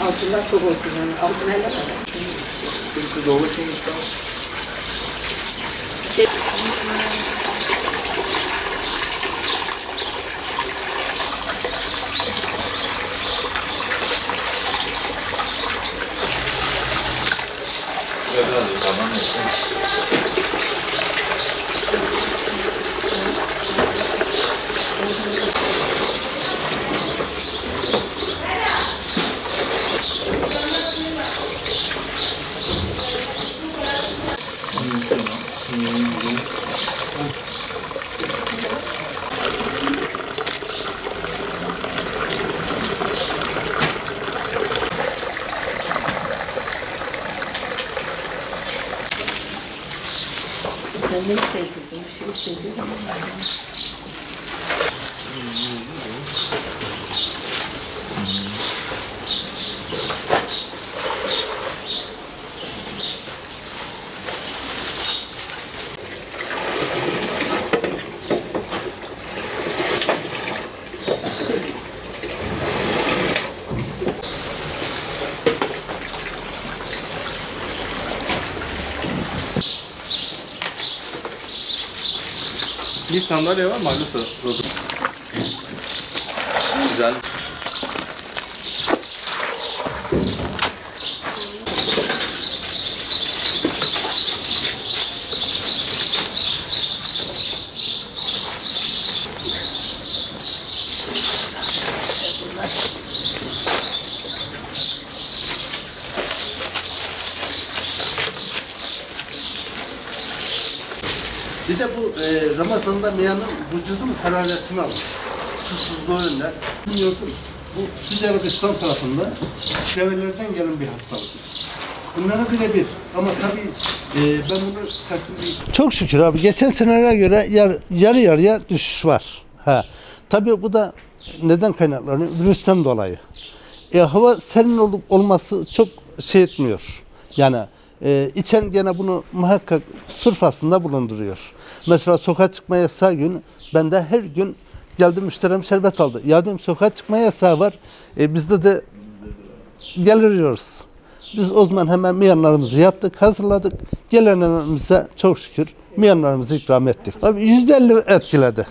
Altından çok olsun yani. Altına ellemeden. Siz de olur ki işte. Şey... Ben ne isteyecektim? Bir şey isteyecektim ama bir sandalye var mı? Güzel. Bir de bu Ramazan'da miyanın vücudun hararetini alır. Susuzluğu önler. Bilmiyordum. Bu Suudi Arabistan tarafında develerden gelen bir hastalıktır. Bunlara birebir. Ama tabii ben bunu çok şükür abi. Geçen senelere göre yarı yarıya düşüş var. Ha. Tabii bu da neden kaynaklanıyor? Virüsten dolayı. Hava serin olup olması çok şey etmiyor. Yani içen gene bunu muhakkak sırfasında bulunduruyor. Mesela sokağa çıkma yasağı gün, ben de her gün geldi müşterim şerbet aldı. Ya dedim sokağa çıkma yasağı var, bizde de geliriyoruz. Biz o zaman hemen miyanlarımızı yaptık, hazırladık. Gelenlerimize çok şükür miyanlarımızı ikram ettik. Abi %50 etkiledi.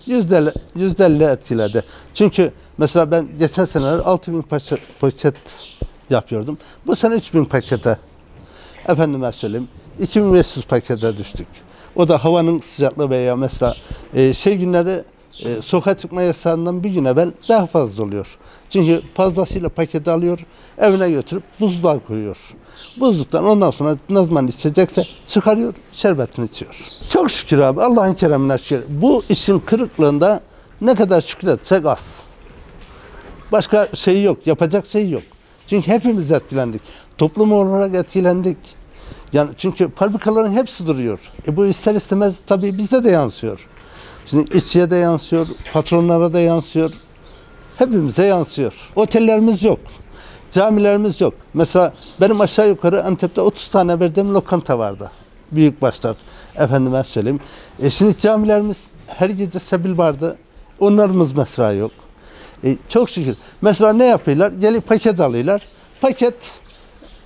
%50 etkiledi. Çünkü mesela ben geçen seneler 6000 paket yapıyordum. Bu sene 3000 pakete. Efendime söyleyeyim 2500 pakete düştük. O da havanın sıcaklığı veya mesela günleri sokağa çıkma yasağından bir gün evvel daha fazla oluyor. Çünkü fazlasıyla paketi alıyor, evine götürüp buzluğa koyuyor. Buzluktan ondan sonra ne zaman içecekse çıkarıyor, şerbetini içiyor. Çok şükür abi, Allah'ın keremine şükür. Bu işin kırıklığında ne kadar şükretsek az. Başka şey yok, yapacak şey yok. Çünkü hepimiz etkilendik. Toplum olarak etkilendik. Yani çünkü fabrikaların hepsi duruyor. Bu ister istemez tabii bizde de yansıyor. Şimdi işçiye de yansıyor, patronlara da yansıyor. Hepimize yansıyor. Otellerimiz yok. Camilerimiz yok. Mesela benim aşağı yukarı Antep'te 30 tane verdiğim lokanta vardı. Büyük başlar. Efendime söyleyeyim. Şimdi camilerimiz her gece sebil vardı. Onlarımız mesela yok. Çok şükür. Mesela ne yapıyorlar? Gelip paket alıyorlar. Paket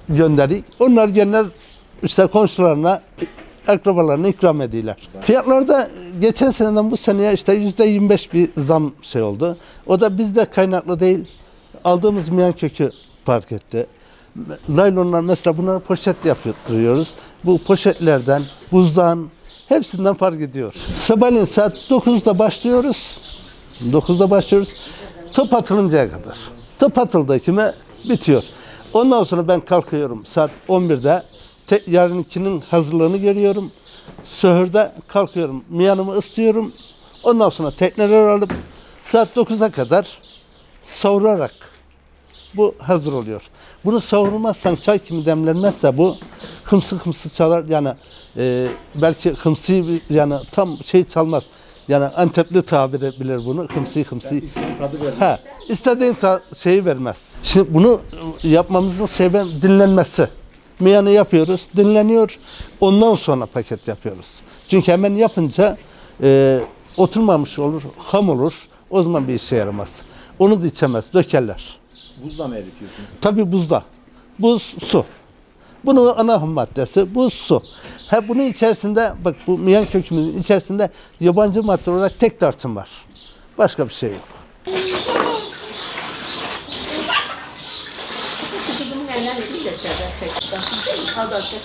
gönderik. Onlar genel işte komşularına, akrabalarına ikram ediyorlar. Fiyatlarda geçen seneden bu seneye işte %25 bir zam şey oldu. O da bizde kaynaklı değil. Aldığımız miyan kökü fark etti. Laylonlar mesela bunları poşet yapıyoruz. Bu poşetlerden, buzdan hepsinden fark ediyor. Sabahleyin saat 9'da başlıyoruz. 9'da başlıyoruz. Top atılıncaya kadar. Top atıldığı kime bitiyor. Ondan sonra ben kalkıyorum saat 11'de. Yarınkinin hazırlığını görüyorum. Söhürde kalkıyorum. Miyanımı ısıtıyorum. Ondan sonra tekneler alıp saat 9'a kadar savurarak bu hazır oluyor. Bunu savurmazsan çay kimi demlenmezse bu hımsı çalar. Yani belki hımsı yani tam şey çalmaz. Yani Antepli tabiri bilir bunu. Hımsı. İstediğin şeyi vermez. Şimdi bunu yapmamızın sebebi dinlenmesi. Miyanı yapıyoruz, dinleniyor. Ondan sonra paket yapıyoruz. Çünkü hemen yapınca oturmamış olur, ham olur. O zaman bir işe yaramaz. Onu da içemez, dökerler. Buzla mı eritiyorsunuz? Tabii buzda. Buz, su. Bunun ana ham maddesi buz, su. Bunun içerisinde, bak bu miyan kökümüzün içerisinde yabancı madde olarak tek tarçın var. Başka bir şey yok. Kızımın elinden bir de şerbet çekti. Al da çek.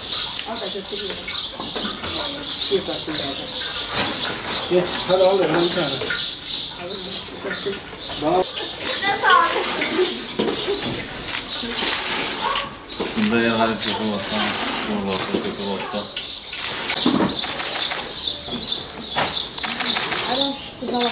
Al da götürüyorum. Bir basın geldi. Geç, hadi al eline bir tane. Alın. Götürsün. Bana... Şunda yer hadi köpü olsa, şurada olsa, köpü olsa. Alın. Kızına bak.